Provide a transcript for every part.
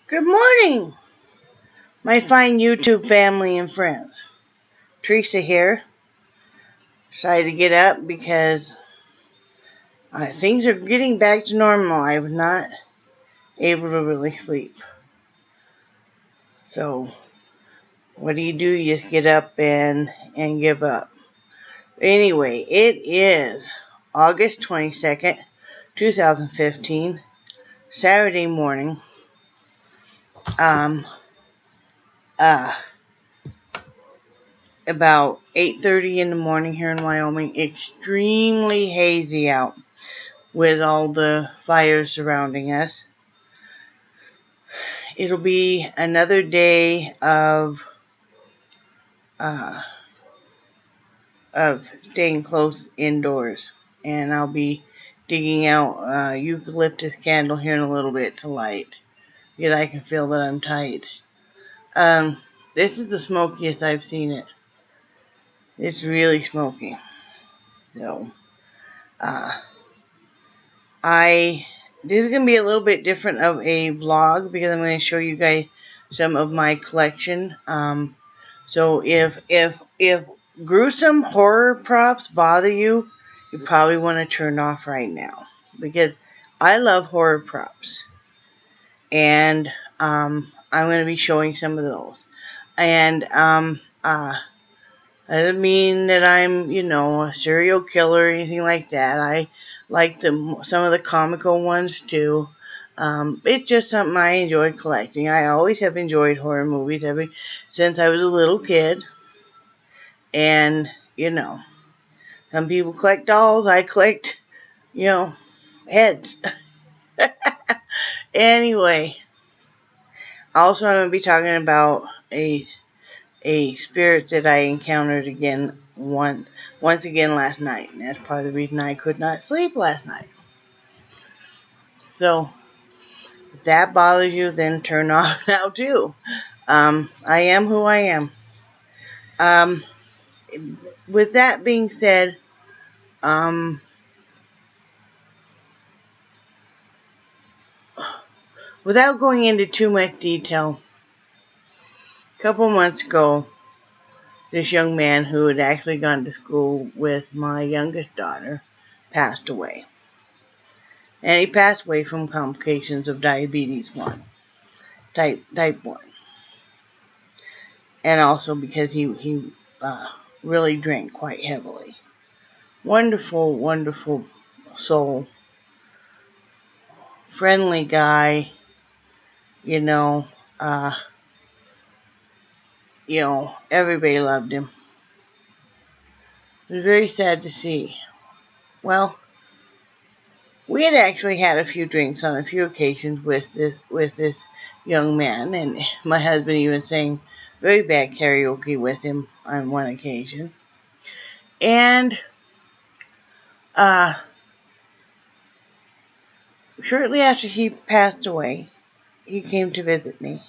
Good morning, my fine YouTube family and friends. Theresa here. Decided to get up because things are getting back to normal. I was not able to really sleep. So, what do? You just get up and give up. Anyway, it is August 22nd, 2015, Saturday morning. About 8:30 in the morning here in Wyoming. Extremely hazy out with all the fires surrounding us. It'll be another day of staying close indoors, and I'll be digging out eucalyptus candle here in a little bit to light because I can feel that I'm tight. This is the smokiest I've seen it. It's really smoky. So, this is going to be a little bit different of a vlog because I'm going to show you guys some of my collection. So if gruesome horror props bother you, you probably want to turn off right now because I love horror props, and I'm going to be showing some of those. And I don't mean that I'm a serial killer or anything like that. I like some of the comical ones too. It's just something I enjoy collecting. I always have enjoyed horror movies since I was a little kid. And, some people collect dolls. I collect, heads. Anyway, also I'm going to be talking about a spirit that I encountered once again last night. And that's part of the reason I could not sleep last night. So, if that bothers you, then turn off now too. I am who I am. With that being said, without going into too much detail, a couple months ago, this young man who had actually gone to school with my youngest daughter passed away. And he passed away from complications of diabetes 1, type 1. And also because he really drank quite heavily. Wonderful, wonderful soul. Friendly guy. Everybody loved him. It was very sad to see. Well, we had actually had a few drinks on a few occasions with this young man, and my husband even sang very bad karaoke with him on one occasion. And shortly after he passed away, he came to visit me.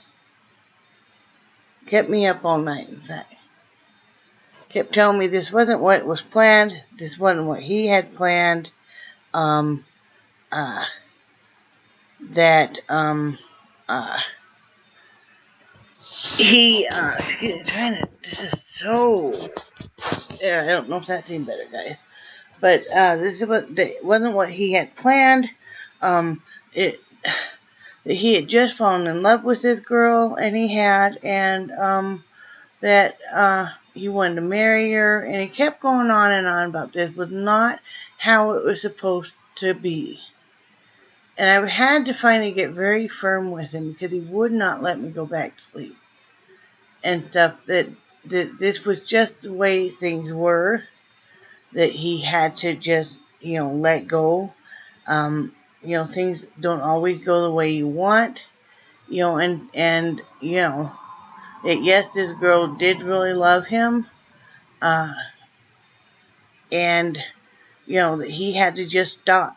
Kept me up all night, in fact. Kept telling me this wasn't what was planned. This wasn't what he had planned. This is so, yeah, I don't know if that's any better, guys. But this wasn't what he had planned. He had just fallen in love with this girl, and he wanted to marry her, and he kept going on and on about this was not how it was supposed to be. And I had to finally get very firm with him because he would not let me go back to sleep and stuff. That this was just the way things were. That he had to just let go. Things don't always go the way you want. That yes, this girl did really love him. And that he had to just stop.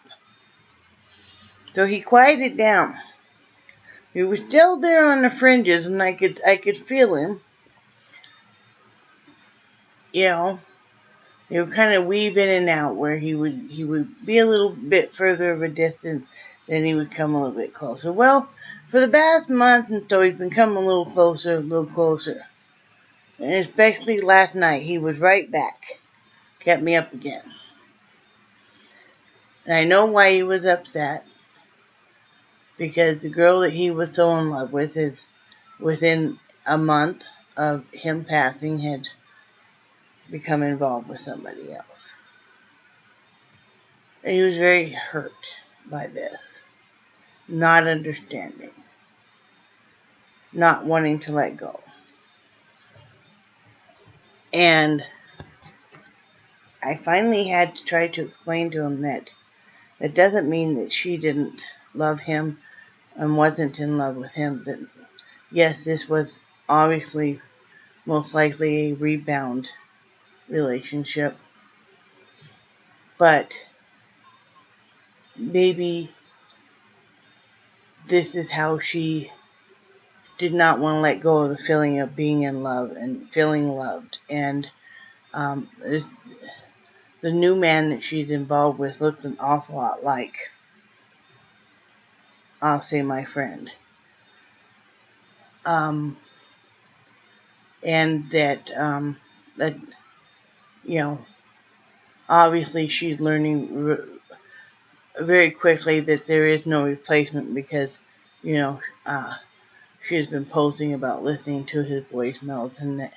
So he quieted down. He was still there on the fringes, and I could feel him. He would kind of weave in and out where he would be a little bit further of a distance then he would come a little bit closer. Well, for the past month and so he's been coming a little closer, And especially last night, he was right back. Kept me up again. And I know why he was upset. Because the girl that he was so in love with is within a month of him passing had become involved with somebody else. And he was very hurt by this. Not understanding. Not wanting to let go. And I finally had to try to explain to him that that doesn't mean that she didn't love him and wasn't in love with him. That yes, this was obviously most likely a rebound relationship. But maybe this is how she did not want to let go of the feeling of being in love and feeling loved. And the new man that she's involved with looked an awful lot like, I'll say, my friend. And that, obviously she's learning very quickly that there is no replacement because, she has been posting about listening to his voicemails and that,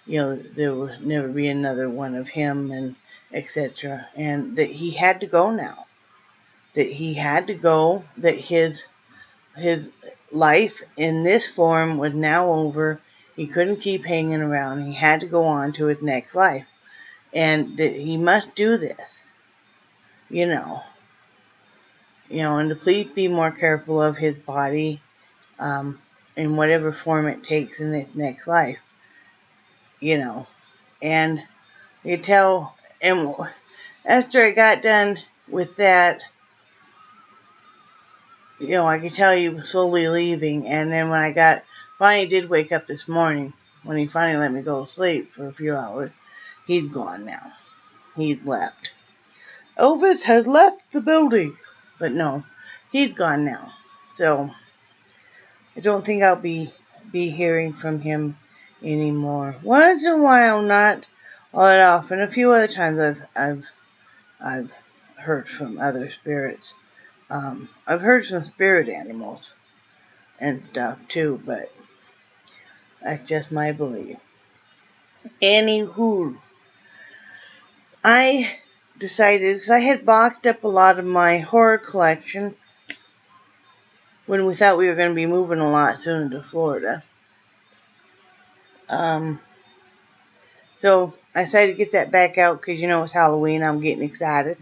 there will never be another one of him and etc. And that he had to go now. That he had to go, that his life in this form was now over. He couldn't keep hanging around. He had to go on to his next life. And that he must do this. And to please be more careful of his body in whatever form it takes in its next life. And you tell, and after I got done with that, I could tell he was slowly leaving. And then when I finally did wake up this morning, when he finally let me go to sleep for a few hours, he's gone now. He's left. Elvis has left the building. But no, he's gone now. So I don't think I'll be hearing from him anymore. Once in a while, not all that often. A few other times I've heard from other spirits. I've heard some spirit animals and stuff too, but that's just my belief. Anywho, I decided, because I had boxed up a lot of my horror collection when we thought we were going to be moving a lot soon to Florida. So I decided to get that back out because it's Halloween. I'm getting excited.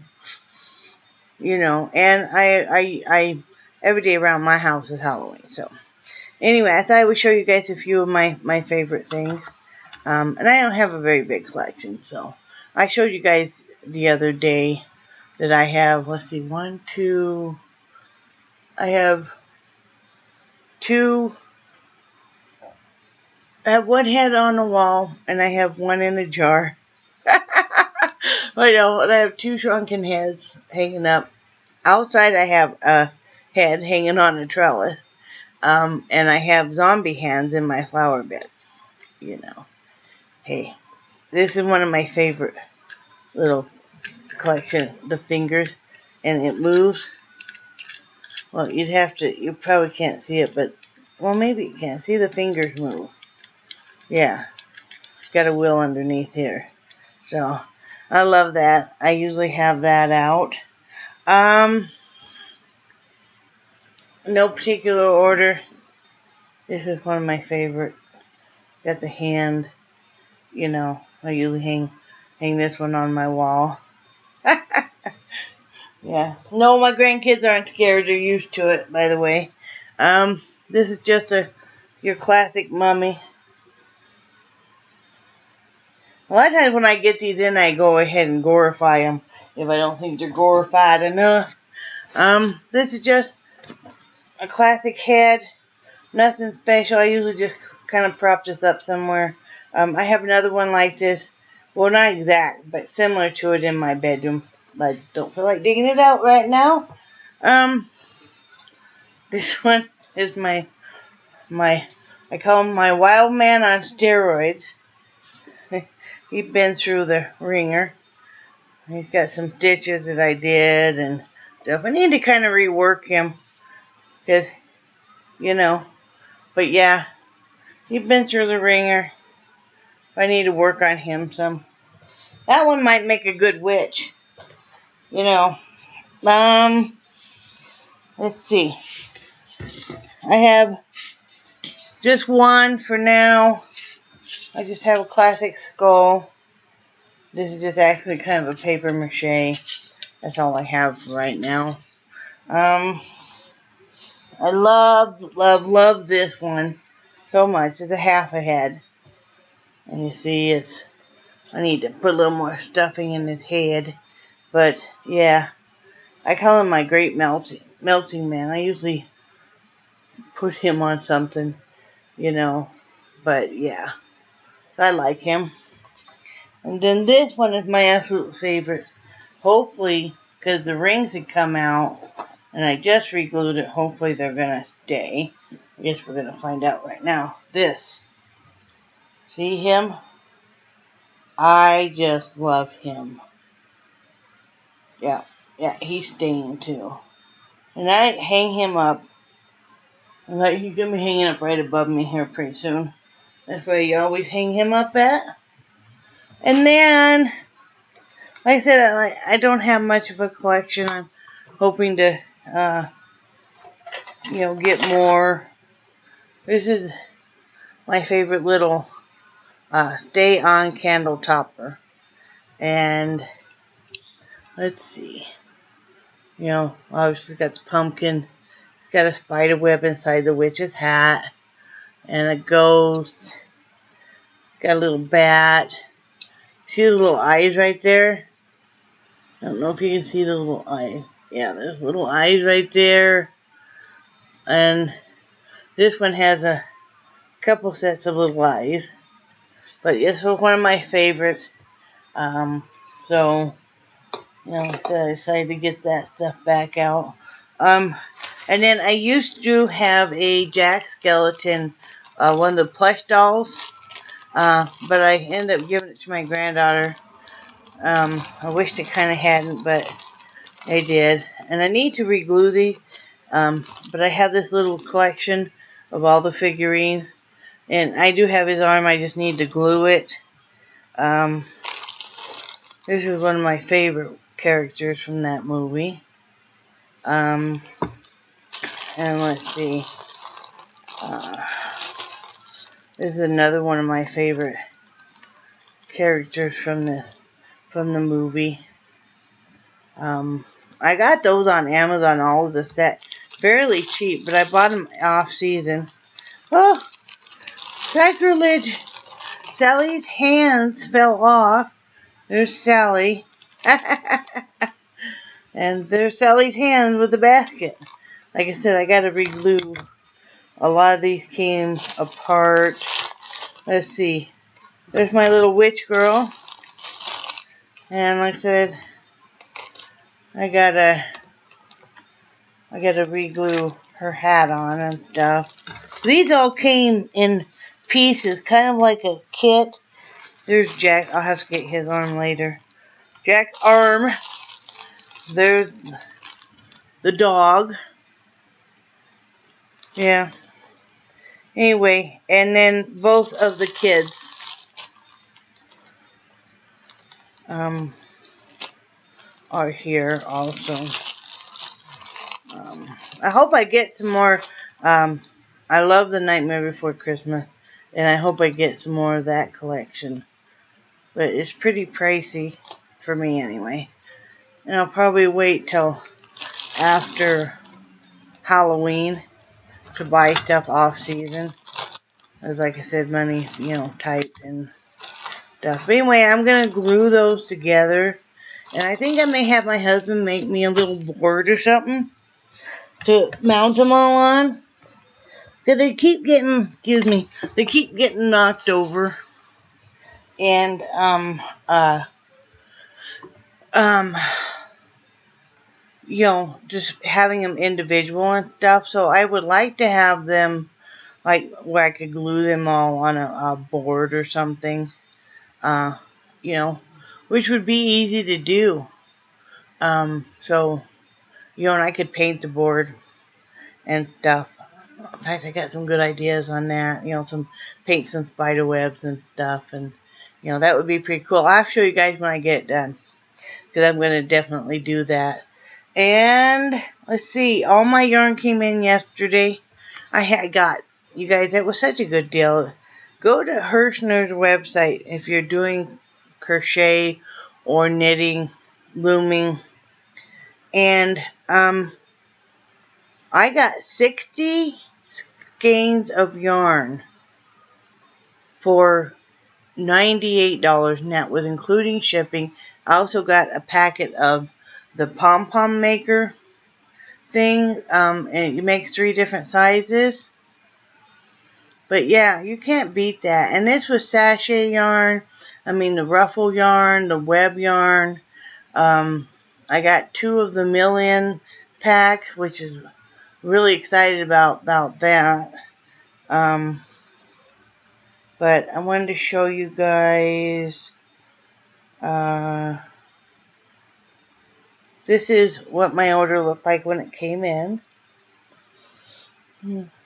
And I every day around my house is Halloween. So anyway, I thought I would show you guys a few of my favorite things. And I don't have a very big collection, so I showed you guys the other day that I have, let's see, I have one head on the wall, and I have one in a jar. I know, and I have two shrunken heads hanging up. Outside, I have a head hanging on a trellis, and I have zombie hands in my flower bed. Hey, this is one of my favorite little collection, the fingers, and it moves. Well, you probably can't see it, but, well, maybe you can. See the fingers move. Yeah, got a wheel underneath here. So, I love that. I usually have that out. No particular order. This is one of my favorite. Got the hand. I usually hang this one on my wall. Yeah. No, my grandkids aren't scared. They're used to it, by the way. This is just your classic mummy. A lot of times when I get these in, I go ahead and glorify them if I don't think they're glorified enough. This is just a classic head. Nothing special. I usually just kind of prop this up somewhere. I have another one like this. Well, not exact, but similar to it in my bedroom. But I just don't feel like digging it out right now. This one is my I call him my wild man on steroids. He's been through the ringer. He's got some stitches that I did and stuff. I need to kind of rework him because, but yeah, he's been through the ringer. I need to work on him some. That one might make a good witch. Let's see. I have just one for now. I just have a classic skull. This is just actually kind of a paper mache. That's all I have right now. I love this one so much. It's a half a head. And you see I need to put a little more stuffing in his head. But yeah, I call him my great melting man. I usually put him on something, but yeah, I like him. And then this one is my absolute favorite. Hopefully, because the rings had come out, and I just re-glued it, hopefully they're going to stay. I guess we're going to find out right now. This. See him? I just love him. Yeah, he's staying too. And I hang him up. He's going to be hanging up right above me here pretty soon. That's where you always hang him up at. And then, like I said, I don't have much of a collection. I'm hoping to, get more. This is my favorite little stay on candle topper. And let's see. Obviously it's got the pumpkin. It's got a spider web inside the witch's hat. And a ghost. Got a little bat. See the little eyes right there? I don't know if you can see the little eyes. Yeah, there's little eyes right there. And this one has a couple sets of little eyes. But this was one of my favorites. So, I decided to get that stuff back out. And then I used to have a Jack skeleton, one of the plush dolls. But I ended up giving it to my granddaughter. I wished it kind of hadn't, but I did. And I need to re-glue these. But I have this little collection of all the figurines. And I do have his arm. I just need to glue it. This is one of my favorite characters from that movie. And let's see. This is another one of my favorite characters from the movie. I got those on Amazon, all of the set, fairly cheap, but I bought them off season. Oh, sacrilege! Sally's hands fell off. There's Sally. And there's Sally's hands with the basket. Like I said, I gotta re-glue. A lot of these came apart. Let's see. There's my little witch girl. And like I said, I gotta re-glue her hat on and stuff. These all came in pieces, kind of like a kit. There's Jack. I'll have to get his arm later. Jack's arm. There's the dog. Yeah. Anyway, and then both of the kids. Are here also. I hope I get some more. I love The Nightmare Before Christmas, and I hope I get some more of that collection. But it's pretty pricey for me anyway. And I'll probably wait till after Halloween to buy stuff off season. As like I said, money, tight and stuff. But anyway, I'm going to glue those together. And I think I may have my husband make me a little board or something to mount them all on. Because they keep getting, they keep getting knocked over. And, you know, just having them individual and stuff. So I would like to have them like where I could glue them all on a board or something. Uh, you know, which would be easy to do. So, you know, and I could paint the board and stuff. In fact, I got some good ideas on that. You know, paint some spider webs and stuff, and you know that would be pretty cool. I'll show you guys when I get done, because I'm going to definitely do that. And let's see, all my yarn came in yesterday. I got, you guys, that was such a good deal. Go to Hirschner's website if you're doing crochet or knitting, looming, and I got 60 skeins of yarn for $98, and that was including shipping. I also got a packet of the pom-pom maker thing, and you make 3 different sizes. But yeah, you can't beat that. And this was sachet yarn. I mean, the ruffle yarn, the web yarn. I got 2 of the million pack, which is really excited about that. But I wanted to show you guys. This is what my order looked like when it came in.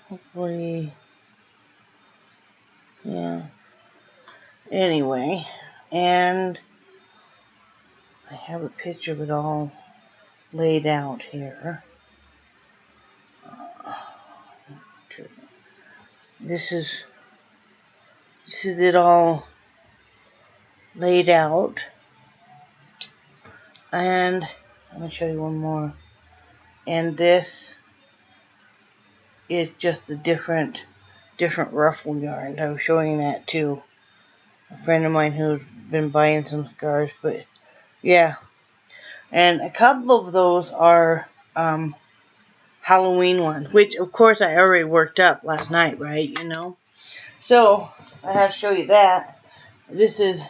Hopefully, yeah. Anyway, and I have a picture of it all laid out here. This is it all laid out. And let me show you one more. And this is just the different ruffle yarns. I was showing that to a friend of mine who's been buying some scarves, but yeah. And a couple of those are Halloween ones, which of course I already worked up last night, right? You know. So I have to show you that. This is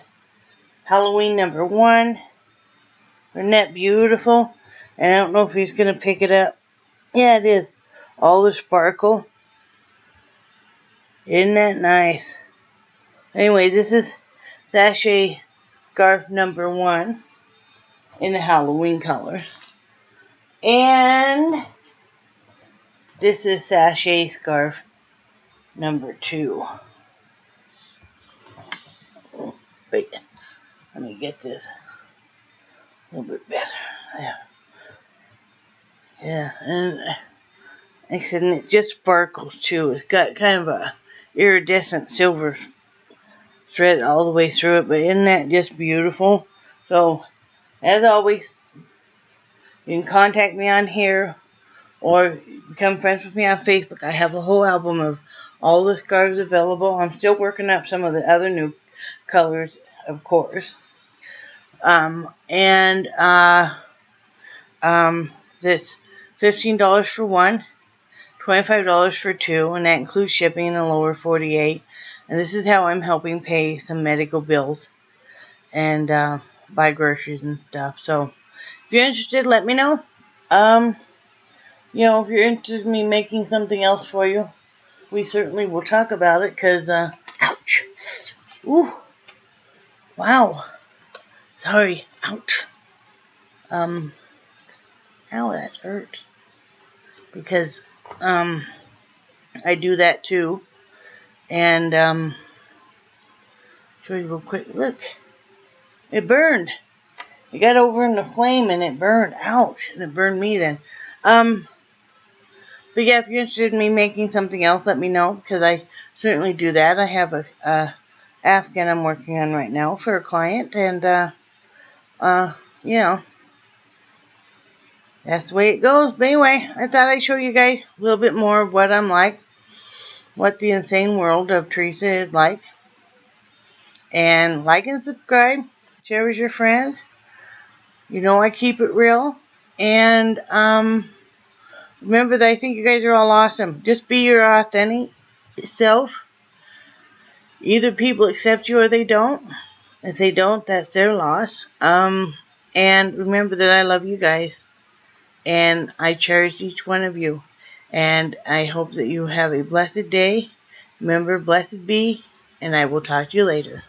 Halloween number 1. Isn't that beautiful? And I don't know if he's gonna pick it up. Yeah, it is. All the sparkle. Isn't that nice? Anyway, this is sachet scarf number 1 in the Halloween colors. And this is sachet scarf number 2. Wait, let me get this a little bit better. Yeah, and like I said, it just sparkles too. It's got kind of a iridescent silver thread all the way through it, but isn't that just beautiful? So, as always, you can contact me on here or become friends with me on Facebook. I have a whole album of all the scarves available. I'm still working up some of the other new colors, of course. That's $15 for 1, $25 for 2, and that includes shipping in the lower 48. And this is how I'm helping pay some medical bills and buy groceries and stuff. So if you're interested, let me know. You know, if you're interested in me making something else for you, we certainly will talk about it, because, ouch. Ooh. Wow. Sorry. Ouch. Ow, that hurts. Because, I do that too. And, show you real quick. Look. It burned. It got over in the flame and it burned. Ouch. And it burned me then. But yeah, if you're interested in me making something else, let me know, because I certainly do that. I have a Afghan I'm working on right now for a client, and you know, that's the way it goes. But anyway, I thought I'd show you guys a little bit more of what I'm like, what the insane world of Theresa is like. And like and subscribe, share with your friends. You know I keep it real. And remember that I think you guys are all awesome. Just be your authentic self. Either people accept you or they don't. If they don't, that's their loss. And remember that I love you guys. and I cherish each one of you. And I hope that you have a blessed day. Remember, blessed be, and I will talk to you later.